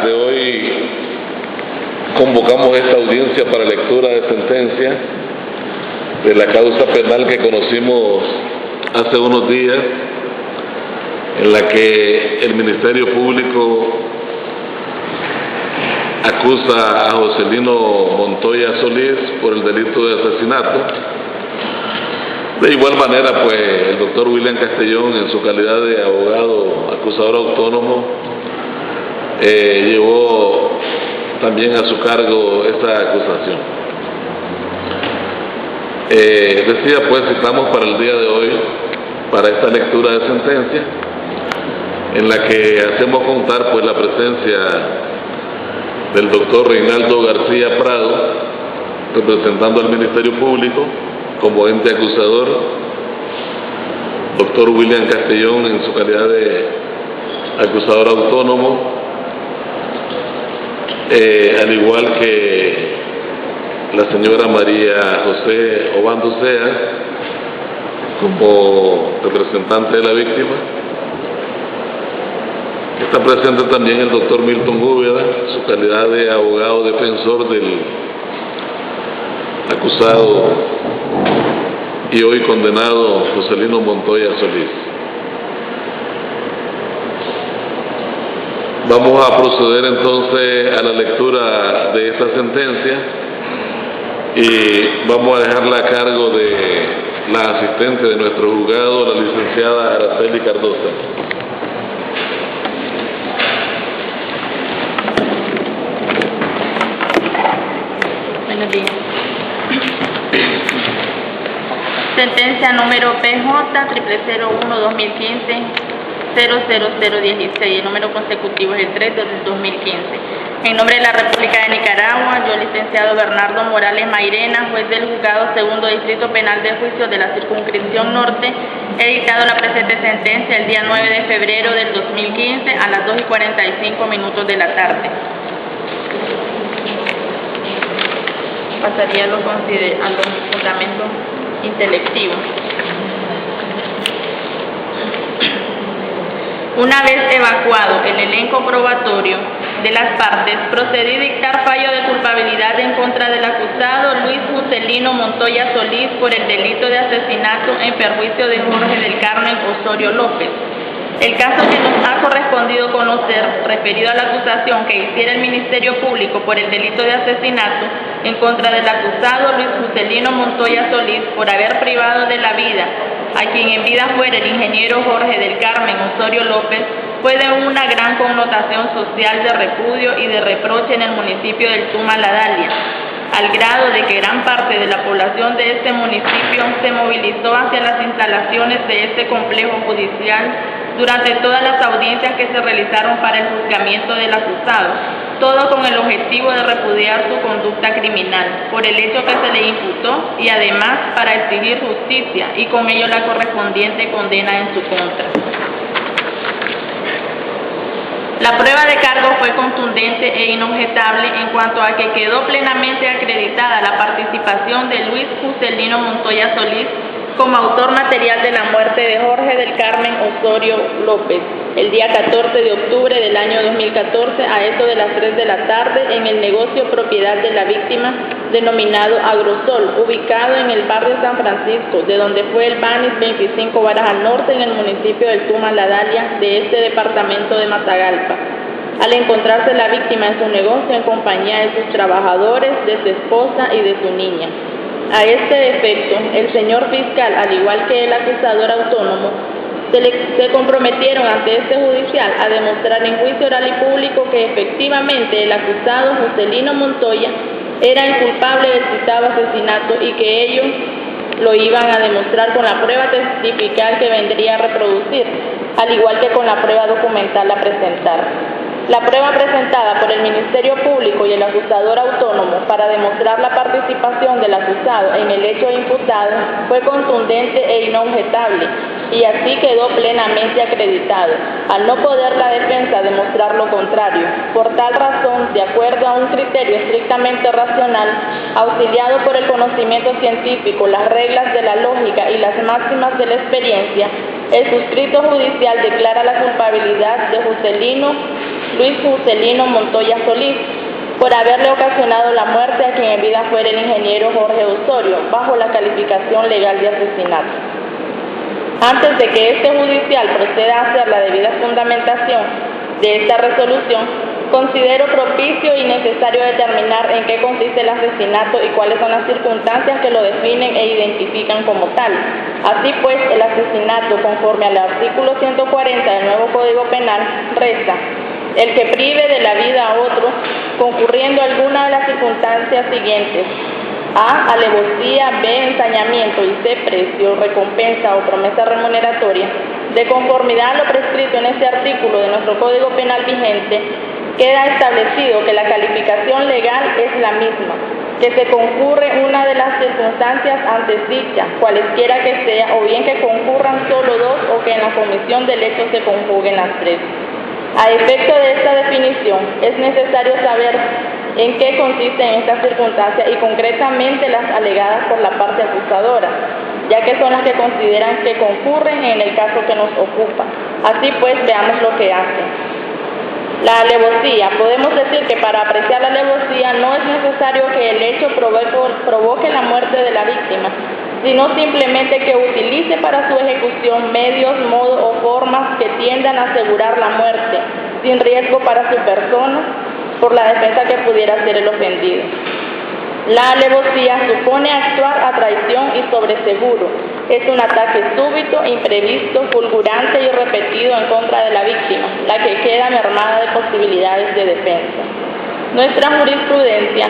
de hoy convocamos esta audiencia para lectura de sentencia de la causa penal que conocimos hace unos días, en la que el Ministerio Público acusa a Joselino Montoya Solís por el delito de asesinato. De igual manera, pues, el doctor William Castellón, en su calidad de abogado acusador autónomo, llevó también a su cargo esta acusación. Decía, pues, citamos para el día de hoy, para esta lectura de sentencia, en la que hacemos contar, pues, la presencia del doctor Reinaldo García Prado, representando al Ministerio Público como ente acusador, doctor William Castellón en su calidad de acusador autónomo, al igual que la señora María José Obando Sea como representante de la víctima. Está presente también el doctor Milton Úbeda, en su calidad de abogado defensor del acusado y hoy condenado Joselino Montoya Solís. Vamos a proceder entonces a la lectura de esta sentencia y vamos a dejarla a cargo de la asistente de nuestro juzgado, la licenciada Araceli Cardosa. Buenos días. Sentencia número PJ 0001-2015-00016. El número consecutivo es el 3 del 2015. En nombre de la República de Nicaragua, yo, licenciado Bernardo Morales Mairena, juez del Juzgado Segundo Distrito Penal de Juicio de la Circunscripción Norte, he dictado la presente sentencia el día 9 de febrero del 2015 a las 2:45 de la tarde. Pasaría a los fundamentos intelectivos. Una vez evacuado el elenco probatorio de las partes, procedí a dictar fallo de culpabilidad en contra del acusado Luis Joselino Montoya Solís por el delito de asesinato en perjuicio de Jorge del Carmen Osorio López. El caso que nos ha correspondido conocer, referido a la acusación que hiciera el Ministerio Público por el delito de asesinato en contra del acusado Luis Joselino Montoya Solís por haber privado de la vida a quien en vida fuera el ingeniero Jorge del Carmen Osorio López, fue de una gran connotación social de repudio y de reproche en el municipio del Tuma La Dalia, al grado de que gran parte de la población de este municipio se movilizó hacia las instalaciones de este complejo judicial durante todas las audiencias que se realizaron para el juzgamiento del acusado, todo con el objetivo de repudiar su conducta criminal por el hecho que se le imputó y además para exigir justicia y con ello la correspondiente condena en su contra. La prueba de cargo fue contundente e inobjetable en cuanto a que quedó plenamente acreditada la participación de Luis Joselino Montoya Solís como autor material de la muerte de Jorge del Carmen Osorio López el día 14 de octubre del año 2014 a eso de las 3 de la tarde en el negocio propiedad de la víctima denominado Agrosol, ubicado en el barrio San Francisco, de donde fue el Banis 25 varas al norte en el municipio del Tuma La Dalia de este departamento de Matagalpa. Al encontrarse la víctima en su negocio en compañía de sus trabajadores, de su esposa y de su niña. A este efecto, el señor fiscal, al igual que el acusador autónomo, se comprometieron ante este judicial a demostrar en juicio oral y público que efectivamente el acusado Joselino Montoya era inculpable del citado asesinato y que ellos lo iban a demostrar con la prueba testifical que vendría a reproducir, al igual que con la prueba documental a presentar. La prueba presentada por el Ministerio Público y el acusador autónomo para demostrar la participación del acusado en el hecho imputado fue contundente e inobjetable y así quedó plenamente acreditado, al no poder la defensa demostrar lo contrario. Por tal razón, de acuerdo a un criterio estrictamente racional, auxiliado por el conocimiento científico, las reglas de la lógica y las máximas de la experiencia, el suscrito judicial declara la culpabilidad de Joselino Luis Juscelino Montoya Solís, por haberle ocasionado la muerte a quien en vida fuera el ingeniero Jorge Osorio, bajo la calificación legal de asesinato. Antes de que este judicial proceda a hacer la debida fundamentación de esta resolución, considero propicio y necesario determinar en qué consiste el asesinato y cuáles son las circunstancias que lo definen e identifican como tal. Así pues, el asesinato, conforme al artículo 140 del nuevo Código Penal, resta el que prive de la vida a otro, concurriendo alguna de las circunstancias siguientes: A, alevosía; B, ensañamiento; y C, precio, recompensa o promesa remuneratoria. De conformidad a lo prescrito en este artículo de nuestro Código Penal vigente, queda establecido que la calificación legal es la misma, que se concurre una de las circunstancias antes dichas, cualesquiera que sea, o bien que concurran solo dos, o que en la comisión del hecho se conjuguen las tres. A efecto de esta definición, es necesario saber en qué consisten estas circunstancias y concretamente las alegadas por la parte acusadora, ya que son las que consideran que concurren en el caso que nos ocupa. Así pues, veamos lo que hacen. La alevosía. Podemos decir que para apreciar la alevosía no es necesario que el hecho provoque la muerte de la víctima, sino simplemente que utilice para su ejecución medios, modos o formas que tiendan a asegurar la muerte, sin riesgo para su persona, por la defensa que pudiera ser el ofendido. La alevosía supone actuar a traición y sobre seguro. Es un ataque súbito, imprevisto, fulgurante y repetido en contra de la víctima, la que queda mermada de posibilidades de defensa. Nuestra jurisprudencia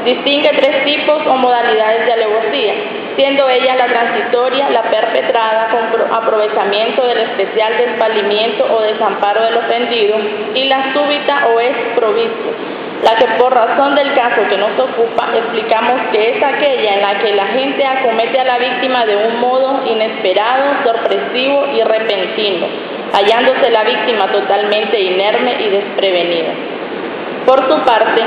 distingue tres tipos o modalidades de alevosía, siendo ellas la transitoria, la perpetrada con aprovechamiento del especial desvalimiento o desamparo del ofendido, y la súbita o exprovisto, la que por razón del caso que nos ocupa explicamos que es aquella en la que la gente acomete a la víctima de un modo inesperado, sorpresivo y repentino, hallándose la víctima totalmente inerme y desprevenida. Por su parte,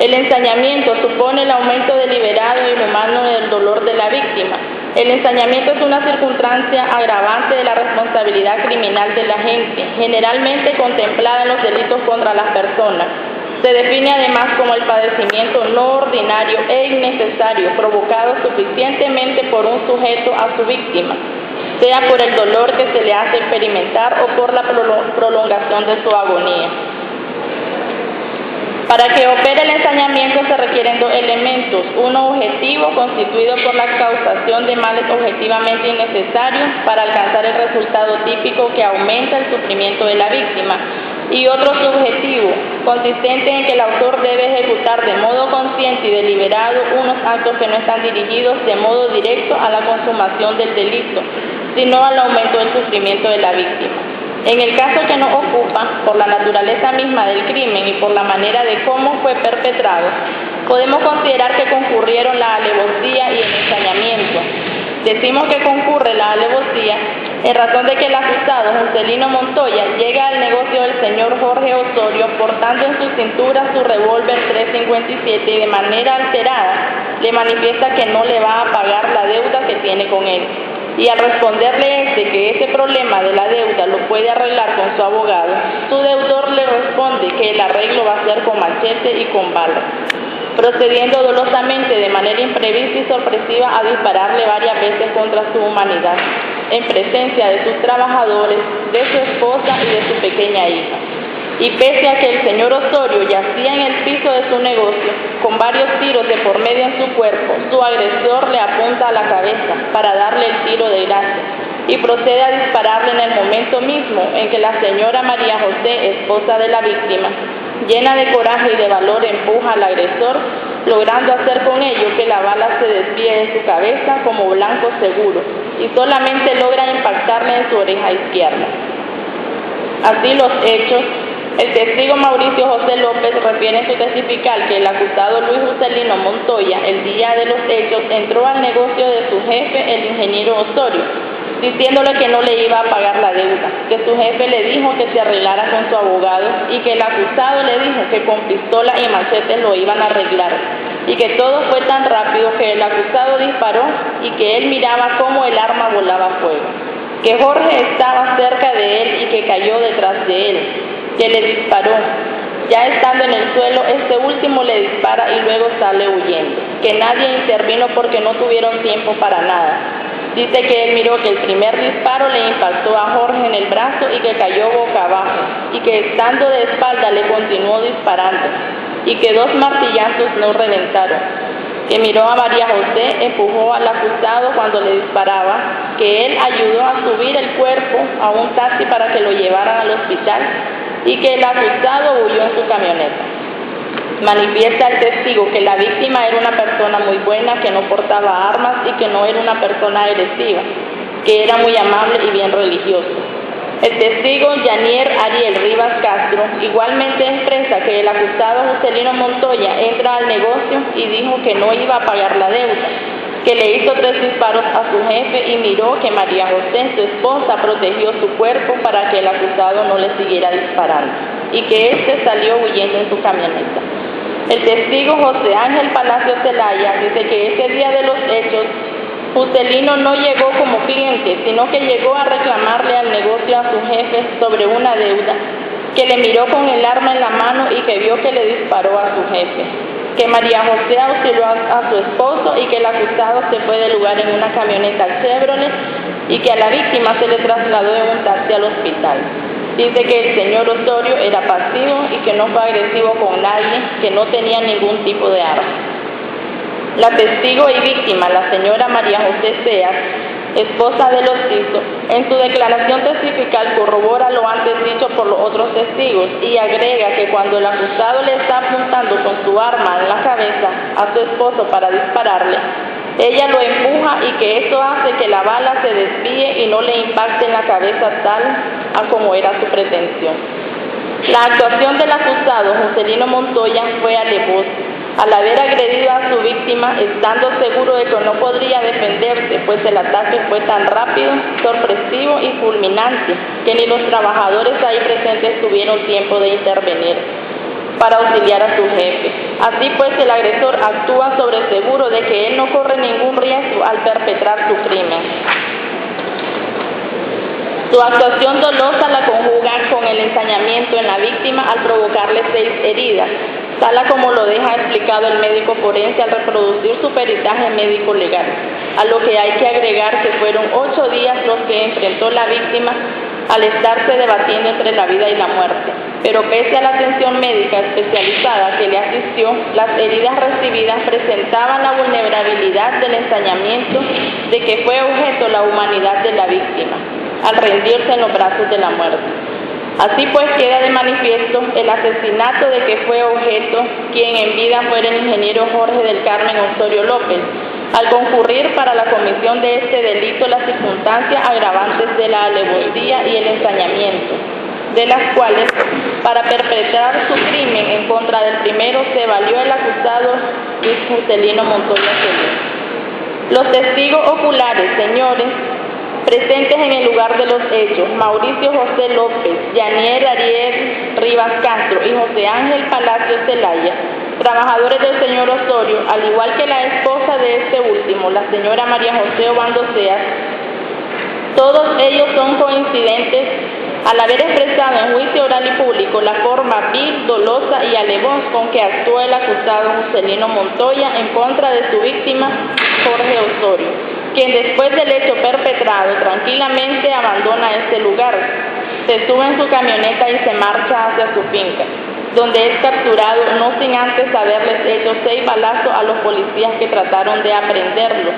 el ensañamiento supone el aumento deliberado e inhumano del dolor de la víctima. El ensañamiento es una circunstancia agravante de la responsabilidad criminal del agente, generalmente contemplada en los delitos contra las personas. Se define además como el padecimiento no ordinario e innecesario provocado suficientemente por un sujeto a su víctima, sea por el dolor que se le hace experimentar o por la prolongación de su agonía. Para que opere el ensañamiento se requieren dos elementos: uno objetivo, constituido por la causación de males objetivamente innecesarios para alcanzar el resultado típico que aumenta el sufrimiento de la víctima, y otro subjetivo, consistente en que el autor debe ejecutar de modo consciente y deliberado unos actos que no están dirigidos de modo directo a la consumación del delito, sino al aumento del sufrimiento de la víctima. En el caso que nos ocupa, por la naturaleza misma del crimen y por la manera de cómo fue perpetrado, podemos considerar que concurrieron la alevosía y el ensañamiento. Decimos que concurre la alevosía en razón de que el acusado, Juscelino Montoya, llega al negocio del señor Jorge Osorio portando en su cintura su revólver 357 y de manera alterada le manifiesta que no le va a pagar la deuda que tiene con él. Y al responderle que ese problema de la deuda lo puede arreglar con su abogado, su deudor le responde que el arreglo va a ser con machete y con bala, procediendo dolosamente de manera imprevista y sorpresiva a dispararle varias veces contra su humanidad, en presencia de sus trabajadores, de su esposa y de su pequeña hija. Y pese a que el señor Osorio yacía en el piso de su negocio, con varios tiros de por medio en su cuerpo, su agresor le apunta a la cabeza para darle el tiro de gracia y procede a dispararle en el momento mismo en que la señora María José, esposa de la víctima, llena de coraje y de valor, empuja al agresor, logrando hacer con ello que la bala se desvíe de su cabeza como blanco seguro y solamente logra impactarle en su oreja izquierda. Así los hechos. El testigo Mauricio José López refiere en su testifical que el acusado Luis Juscelino Montoya, el día de los hechos, entró al negocio de su jefe, el ingeniero Osorio, diciéndole que no le iba a pagar la deuda, que su jefe le dijo que se arreglara con su abogado y que el acusado le dijo que con pistola y machete lo iban a arreglar, y que todo fue tan rápido que el acusado disparó y que él miraba cómo el arma volaba a fuego, que Jorge estaba cerca de él y que cayó detrás de él, que le disparó. Ya estando en el suelo, este último le dispara y luego sale huyendo, que nadie intervino porque no tuvieron tiempo para nada. Dice que él miró que el primer disparo le impactó a Jorge en el brazo y que cayó boca abajo, y que estando de espalda le continuó disparando, y que 2 martillazos no reventaron. Que miró a María José, empujó al acusado cuando le disparaba, que él ayudó a subir el cuerpo a un taxi para que lo llevaran al hospital, y que el acusado huyó en su camioneta. Manifiesta el testigo que la víctima era una persona muy buena, que no portaba armas y que no era una persona agresiva, que era muy amable y bien religioso. El testigo Yanier Ariel Rivas Castro igualmente expresa que el acusado Juscelino Montoya entra al negocio y dijo que no iba a pagar la deuda, que le hizo 3 disparos a su jefe y miró que María José, su esposa, protegió su cuerpo para que el acusado no le siguiera disparando, y que éste salió huyendo en su camioneta. El testigo José Ángel Palacio Zelaya dice que ese día de los hechos, Juscelino no llegó como cliente, sino que llegó a reclamarle al negocio a su jefe sobre una deuda, que le miró con el arma en la mano y que vio que le disparó a su jefe, que María José auxilió a su esposo y que el acusado se fue del lugar en una camioneta Chevrolet y que a la víctima se le trasladó en un taxi al hospital. Dice que el señor Osorio era pasivo y que no fue agresivo con nadie, que no tenía ningún tipo de arma. La testigo y víctima, la señora María José Seas, esposa de los Ciso, en su declaración testifical corrobora lo antes dicho por los otros testigos y agrega que cuando el acusado le está apuntando con su arma en la cabeza a su esposo para dispararle, ella lo empuja y que eso hace que la bala se desvíe y no le impacte en la cabeza tal a como era su pretensión. La actuación del acusado Juscelino Montoya fue alevosa. Al haber agredido a su víctima, estando seguro de que no podría defenderse, pues el ataque fue tan rápido, sorpresivo y fulminante, que ni los trabajadores ahí presentes tuvieron tiempo de intervenir para auxiliar a su jefe. Así pues, el agresor actúa sobre seguro de que él no corre ningún riesgo al perpetrar su crimen. Su actuación dolosa la conjuga con el ensañamiento en la víctima al provocarle 6 heridas, tal como lo deja explicado el médico forense al reproducir su peritaje médico legal, a lo que hay que agregar que fueron 8 días los que enfrentó la víctima al estarse debatiendo entre la vida y la muerte. Pero pese a la atención médica especializada que le asistió, las heridas recibidas presentaban la vulnerabilidad del ensañamiento de que fue objeto la humanidad de la víctima, al rendirse en los brazos de la muerte. Así pues queda de manifiesto el asesinato de que fue objeto quien en vida fuera el ingeniero Jorge del Carmen Osorio López, al concurrir para la comisión de este delito las circunstancias agravantes de la alevosía y el ensañamiento, de las cuales, para perpetrar su crimen en contra del primero, se valió el acusado Luis Juscelino Montoya Solís. Los testigos oculares, señores, presentes en el lugar de los hechos, Mauricio José López, Yanier Ariel Rivas Castro y José Ángel Palacio Zelaya, trabajadores del señor Osorio, al igual que la esposa de este último, la señora María José Obando Seas, todos ellos son coincidentes al haber expresado en juicio oral y público la forma vil, dolosa y alevosa con que actuó el acusado Juscelino Montoya en contra de su víctima, Jorge Osorio, quien después del hecho perpetrado tranquilamente abandona este lugar, se sube en su camioneta y se marcha hacia su finca, donde es capturado no sin antes haberles hecho 6 balazos a los policías que trataron de aprenderlo,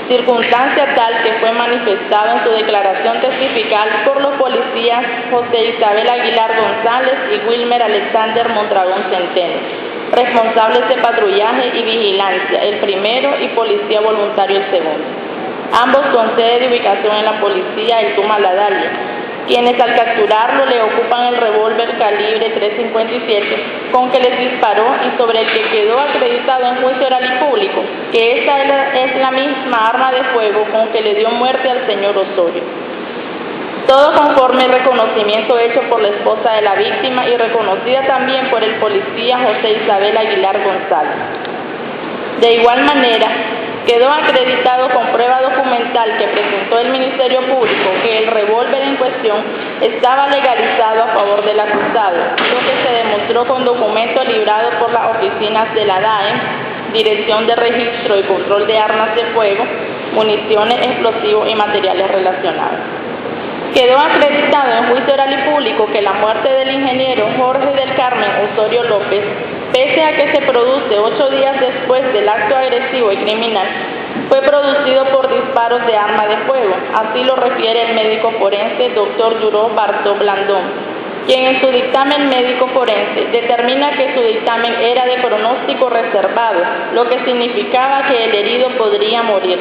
circunstancia tal que fue manifestado en su declaración testifical por los policías José Isabel Aguilar González y Wilmer Alexander Mondragón Centeno, responsables de patrullaje y vigilancia, el primero, y policía voluntario, el segundo. Ambos con sede de ubicación en la policía El Tuma La Dalia, quienes al capturarlo le ocupan el revólver calibre .357 con que les disparó y sobre el que quedó acreditado en juicio oral y público que esta es la misma arma de fuego con que le dio muerte al señor Osorio. Todo conforme el reconocimiento hecho por la esposa de la víctima y reconocida también por el policía José Isabel Aguilar González. De igual manera, Quedó acreditado con prueba documental que presentó el Ministerio Público que el revólver en cuestión estaba legalizado a favor del acusado, lo que se demostró con documento librado por las oficinas de la DAEM, Dirección de Registro y Control de Armas de Fuego, Municiones, Explosivos y Materiales Relacionados. Quedó acreditado en juicio oral y público que la muerte del ingeniero Jorge del Carmen Osorio López, pese a que se produce 8 días después del acto agresivo y criminal, fue producido por disparos de arma de fuego. Así lo refiere el médico forense Dr. Yuro Bartó Blandón, quien en su dictamen médico forense determina que su dictamen era de pronóstico reservado, lo que significaba que el herido podría morir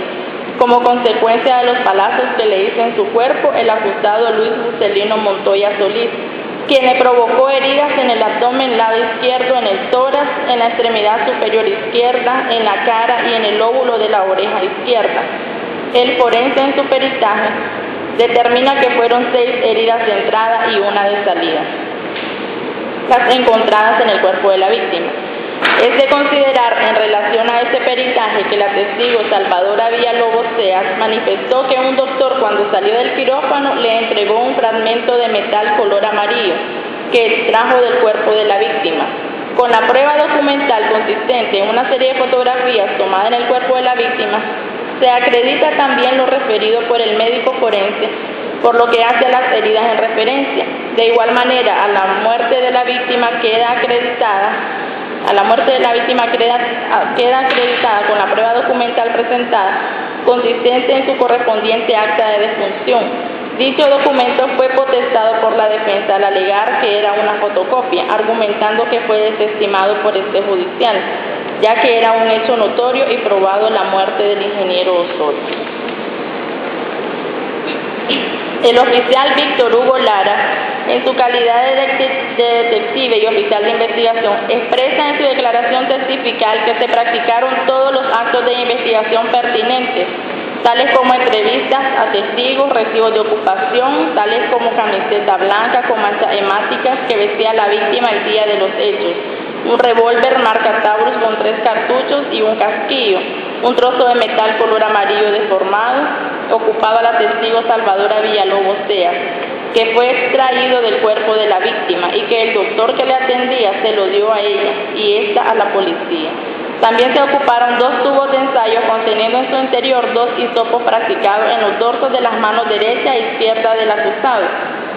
como consecuencia de los balazos que le hizo en su cuerpo el acusado Luis Juscelino Montoya Solís, quien le provocó heridas en el abdomen lado izquierdo, en el tórax, en la extremidad superior izquierda, en la cara y en el lóbulo de la oreja izquierda. El forense en su peritaje determina que fueron 6 heridas de entrada y 1 de salida, las encontradas en el cuerpo de la víctima. Es de considerar en relación a este peritaje que la testigo Salvadora Villalobos Seas manifestó que un doctor cuando salió del quirófano le entregó un fragmento de metal color amarillo que extrajo del cuerpo de la víctima. Con la prueba documental consistente en una serie de fotografías tomadas en el cuerpo de la víctima, se acredita también lo referido por el médico forense, por lo que hace a las heridas en referencia. De igual manera, a la muerte de la víctima queda acreditada con la prueba documental presentada, consistente en su correspondiente acta de defunción. Dicho documento fue potestado por la defensa al alegar que era una fotocopia, argumentando que fue desestimado por este judicial, ya que era un hecho notorio y probado la muerte del ingeniero Osorio. El oficial Víctor Hugo Lara, en su calidad de detective y oficial de investigación, expresa en su declaración testifical que se practicaron todos los actos de investigación pertinentes, tales como entrevistas a testigos, recibos de ocupación, tales como camiseta blanca con manchas hemáticas que vestía la víctima el día de los hechos, un revólver marca Taurus con 3 cartuchos y un casquillo, un trozo de metal color amarillo deformado, ocupado a la testigo Salvadora Villalobos Seas, que fue extraído del cuerpo de la víctima y que el doctor que le atendía se lo dio a ella y esta a la policía. También se ocuparon 2 tubos de ensayo conteniendo en su interior 2 hisopos practicados en los dorsos de las manos derecha e izquierda del acusado,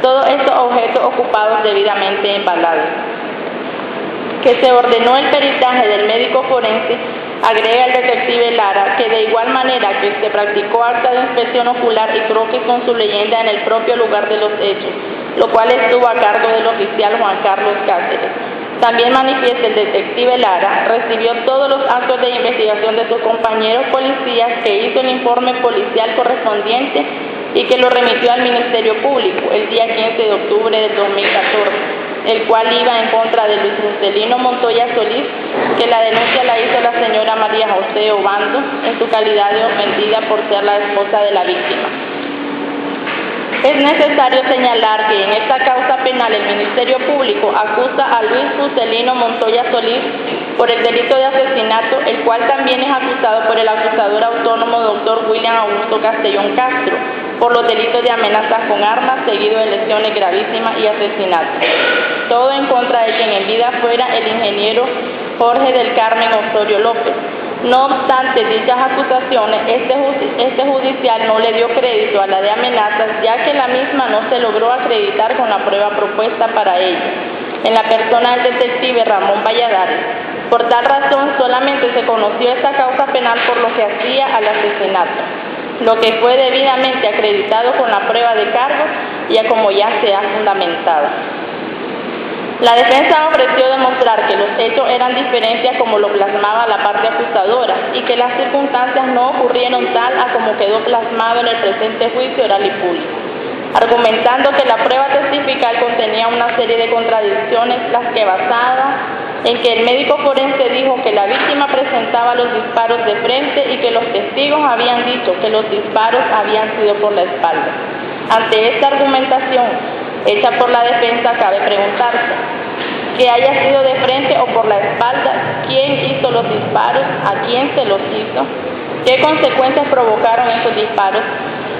todos estos objetos ocupados debidamente embalados. Que se ordenó el peritaje del médico forense, agrega el detective Lara, que de igual manera que se practicó acta de inspección ocular y croquis con su leyenda en el propio lugar de los hechos, lo cual estuvo a cargo del oficial Juan Carlos Cáceres. También manifiesta el detective Lara, recibió todos los actos de investigación de sus compañeros policías, que hizo el informe policial correspondiente y que lo remitió al Ministerio Público el día 15 de octubre del 2014, el cual iba en contra de Luis Juscelino Montoya Solís, que la denuncia la hizo la señora María José Obando en su calidad de ofendida por ser la esposa de la víctima. Es necesario señalar que en esta causa penal el Ministerio Público acusa a Luis Juscelino Montoya Solís por el delito de asesinato, el cual también es acusado por el acusador autónomo Dr. William Augusto Castellón Castro, por los delitos de amenazas con armas, seguido de lesiones gravísimas y asesinato. Todo en contra de quien en vida fuera el ingeniero Jorge del Carmen Osorio López. No obstante dichas acusaciones, este judicial no le dio crédito a la de amenazas, ya que la misma no se logró acreditar con la prueba propuesta para ello, en la persona del detective Ramón Valladares. Por tal razón, solamente se conoció esta causa penal por lo que hacía al asesinato, lo que fue debidamente acreditado con la prueba de cargos y a como ya se ha fundamentado. La defensa ofreció demostrar que los hechos eran diferentes como lo plasmaba la parte acusadora y que las circunstancias no ocurrieron tal a como quedó plasmado en el presente juicio oral y público, argumentando que la prueba testifical contenía una serie de contradicciones, las que basada en que el médico forense dijo que la víctima presentaba los disparos de frente y que los testigos habían dicho que los disparos habían sido por la espalda. Ante esta argumentación hecha por la defensa, cabe preguntarse que haya sido de frente o por la espalda, quién hizo los disparos, a quién se los hizo, ¿Qué consecuencias provocaron esos disparos?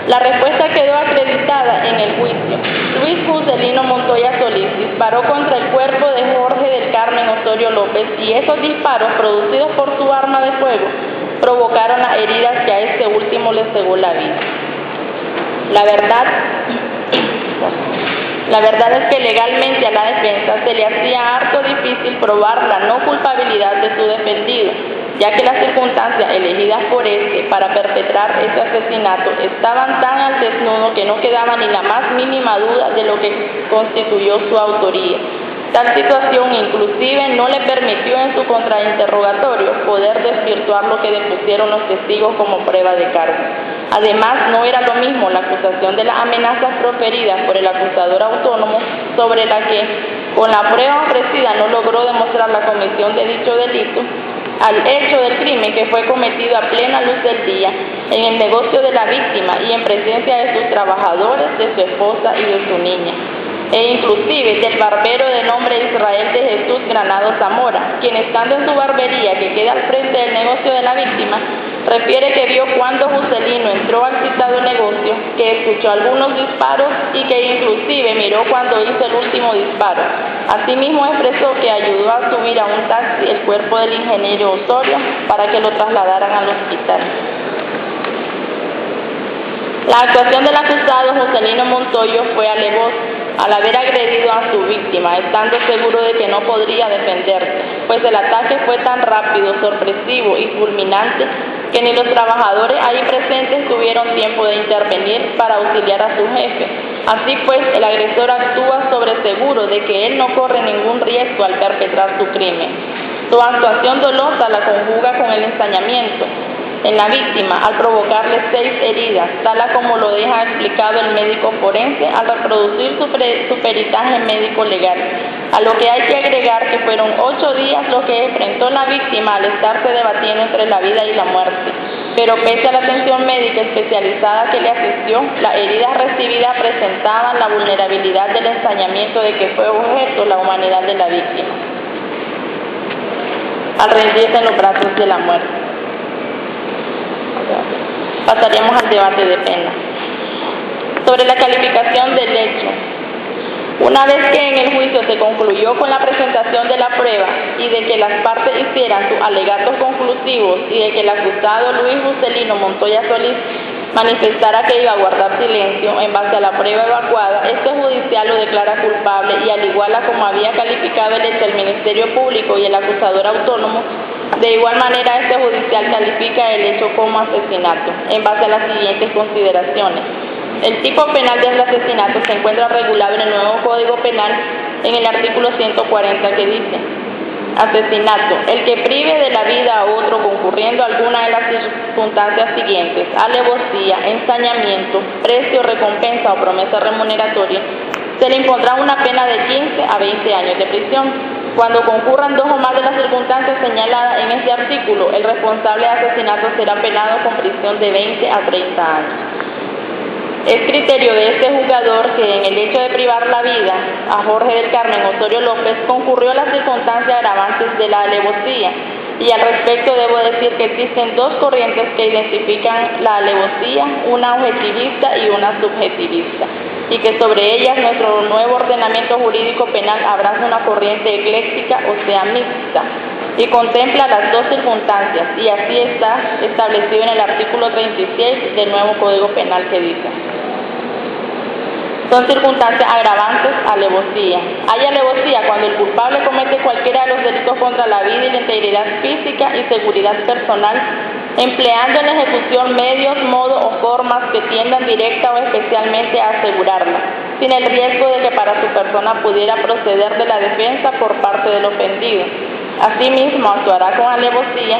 La respuesta quedó acreditada en el juicio. Luis Juscelino Montoya Solís disparó contra el cuerpo de Jorge del Carmen Osorio López y esos disparos, producidos por su arma de fuego, provocaron las heridas que a este último le cegó la vida. La verdad es que legalmente a la defensa se le hacía harto difícil probar la no culpabilidad de su defendido, ya que las circunstancias elegidas por este para perpetrar ese asesinato estaban tan al desnudo que no quedaba ni la más mínima duda de lo que constituyó su autoría. Tal situación inclusive no le permitió en su contrainterrogatorio poder desvirtuar lo que depusieron los testigos como prueba de cargo. Además, no era lo mismo la acusación de las amenazas proferidas por el acusador autónomo, sobre la que, con la prueba ofrecida, no logró demostrar la comisión de dicho delito, al hecho del crimen que fue cometido a plena luz del día, en el negocio de la víctima y en presencia de sus trabajadores, de su esposa y de su niña, e inclusive del barbero de nombre Israel de Jesús Granado Zamora, quien estando en su barbería que queda al frente del negocio de la víctima, refiere que vio cuando Juscelino entró al citado negocio, que escuchó algunos disparos y que inclusive miró cuando hizo el último disparo. Asimismo expresó que ayudó a subir a un taxi el cuerpo del ingeniero Osorio para que lo trasladaran al hospital. La actuación del acusado Juscelino Montoya fue alevosa, al haber agredido a su víctima, estando seguro de que no podría defenderse, pues el ataque fue tan rápido, sorpresivo y fulminante que ni los trabajadores ahí presentes tuvieron tiempo de intervenir para auxiliar a su jefe. Así pues, el agresor actúa sobre seguro de que él no corre ningún riesgo al perpetrar su crimen. Su actuación dolosa la conjuga con el ensañamiento en la víctima al provocarle 6 heridas, tal como lo deja explicado el médico forense al reproducir su peritaje médico legal, a lo que hay que agregar que fueron 8 días lo que enfrentó la víctima al estarse debatiendo entre la vida y la muerte, pero pese a la atención médica especializada que le asistió, las heridas recibidas presentaban la vulnerabilidad del ensañamiento de que fue objeto la humanidad de la víctima, al rendirse en los brazos de la muerte. Pasaríamos al debate de pena. Sobre la calificación del hecho. Una vez que en el juicio se concluyó con la presentación de la prueba y de que las partes hicieran sus alegatos conclusivos y de que el acusado Luis Juscelino Montoya Solís manifestara que iba a guardar silencio en base a la prueba evacuada, este judicial lo declara culpable y al igual a como había calificado el hecho el Ministerio Público y el acusador autónomo, de igual manera este judicial califica el hecho como asesinato, en base a las siguientes consideraciones. El tipo penal del asesinato se encuentra regulado en el nuevo Código Penal en el artículo 140 que dice: asesinato, el que prive de la vida a otro concurriendo alguna de las circunstancias siguientes: alevosía, ensañamiento, precio, recompensa o promesa remuneratoria, se le impondrá una pena de 15 a 20 años de prisión. Cuando concurran 2 o más de las circunstancias señaladas en este artículo, el responsable de asesinato será penado con prisión de 20 a 30 años. Es criterio de este juzgador que en el hecho de privar la vida a Jorge del Carmen Osorio López concurrió las circunstancias agravantes de la alevosía, y al respecto debo decir que existen 2 corrientes que identifican la alevosía, una objetivista y una subjetivista, y que sobre ellas nuestro nuevo ordenamiento jurídico penal abraza una corriente ecléctica, o sea mixta, y contempla las 2 circunstancias, y así está establecido en el artículo 36 del nuevo Código Penal que dice: son circunstancias agravantes, alevosía. Hay alevosía cuando el culpable comete cualquiera de los delitos contra la vida y la integridad física y seguridad personal, empleando en la ejecución medios, modos o formas que tiendan directa o especialmente a asegurarla, sin el riesgo de que para su persona pudiera proceder de la defensa por parte del ofendido. Asimismo, actuará con alevosía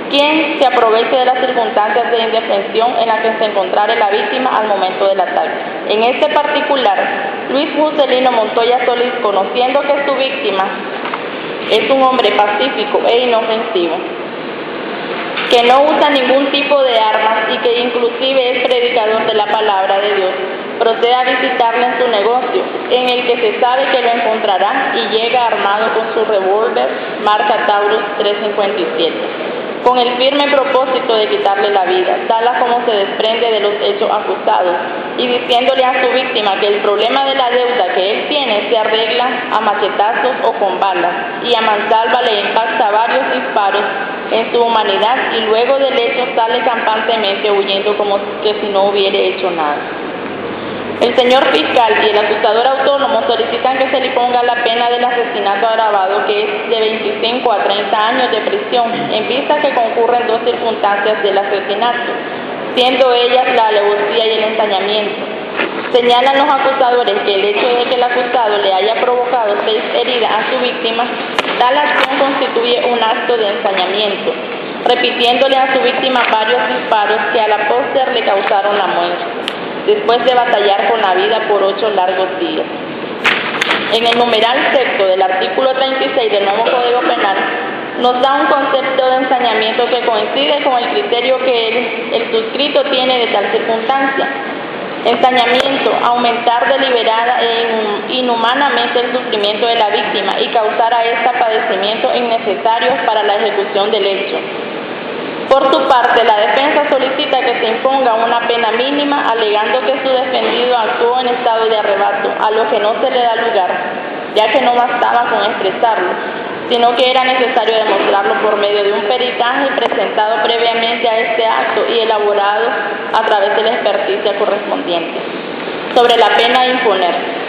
quien se aproveche de las circunstancias de indefensión en las que se encontrara la víctima al momento del ataque. En este particular, Luis Juscelino Montoya Solís, conociendo que su víctima es un hombre pacífico e inofensivo, que no usa ningún tipo de armas y que inclusive es predicador de la palabra de Dios, procede a visitarle en su negocio, en el que se sabe que lo encontrará, y llega armado con su revólver marca Taurus 357. con el firme propósito de quitarle la vida, tal como se desprende de los hechos acusados, y diciéndole a su víctima que el problema de la deuda que él tiene se arregla a machetazos o con balas, y a mansalva le impacta varios disparos en su humanidad y luego del hecho sale campantemente huyendo como que si no hubiera hecho nada. El señor fiscal y el acusador autónomo solicitan que se le ponga la pena del asesinato agravado, que es de 25 a 30 años de prisión, en vista que concurren dos circunstancias del asesinato, siendo ellas la alevosía y el ensañamiento. Señalan los acusadores que el hecho de que el acusado le haya provocado 6 heridas a su víctima, tal acción constituye un acto de ensañamiento, repitiéndole a su víctima varios disparos que a la postre le causaron la muerte, después de batallar con la vida por 8 largos días. En el numeral sexto del artículo 36 del nuevo Código Penal, nos da un concepto de ensañamiento que coincide con el criterio que el suscrito tiene de tal circunstancia. Ensañamiento: aumentar deliberada e inhumanamente el sufrimiento de la víctima y causar a esta padecimientos innecesarios para la ejecución del hecho. Por su parte, la defensa solicita que se imponga una pena mínima, alegando que su defendido actuó en estado de arrebato, a lo que no se le da lugar, ya que no bastaba con expresarlo, sino que era necesario demostrarlo por medio de un peritaje presentado previamente a este acto y elaborado a través de la experticia correspondiente. Sobre la pena a imponer.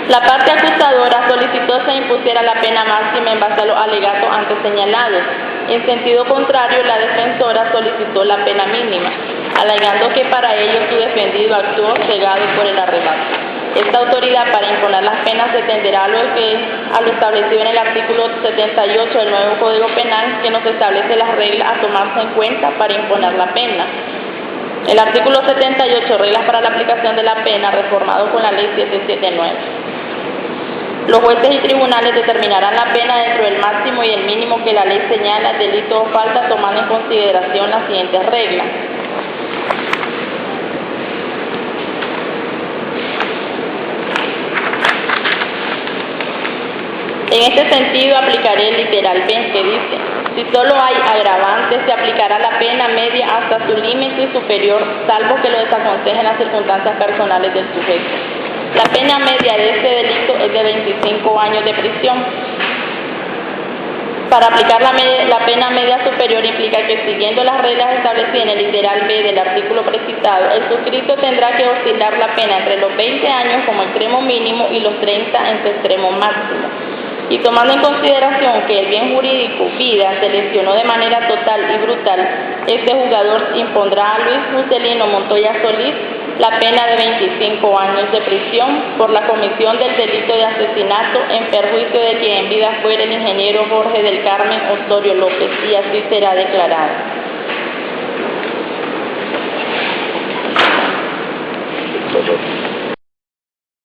La parte acusadora solicitó se impusiera la pena máxima en base a los alegatos antes señalados. En sentido contrario, la defensora solicitó la pena mínima, alegando que para ello su defendido actuó cegado por el arrebato. Esta autoridad para imponer las penas se tenderá a lo establecido en el artículo 78 del nuevo Código Penal, que nos establece las reglas a tomarse en cuenta para imponer la pena. El artículo 78, reglas para la aplicación de la pena, reformado con la ley 779. Los jueces y tribunales determinarán la pena dentro del máximo y el mínimo que la ley señala, delito o falta, tomando en consideración las siguientes reglas. En este sentido, aplicaré el literal B, que dice: si solo hay agravantes, se aplicará la pena media hasta su límite superior, salvo que lo desaconsejen las circunstancias personales del sujeto. La pena media de este delito es de 25 años de prisión. Para aplicar la pena media superior implica que, siguiendo las reglas establecidas en el literal B del artículo precisado, el suscrito tendrá que oscilar la pena entre los 20 años como extremo mínimo y los 30 en su extremo máximo. Y tomando en consideración que el bien jurídico, vida, se lesionó de manera total y brutal, este juzgador impondrá a Luis Juscelino Montoya Solís la pena de 25 años de prisión por la comisión del delito de asesinato en perjuicio de quien en vida fuera el ingeniero Jorge del Carmen Osorio López, y así será declarado.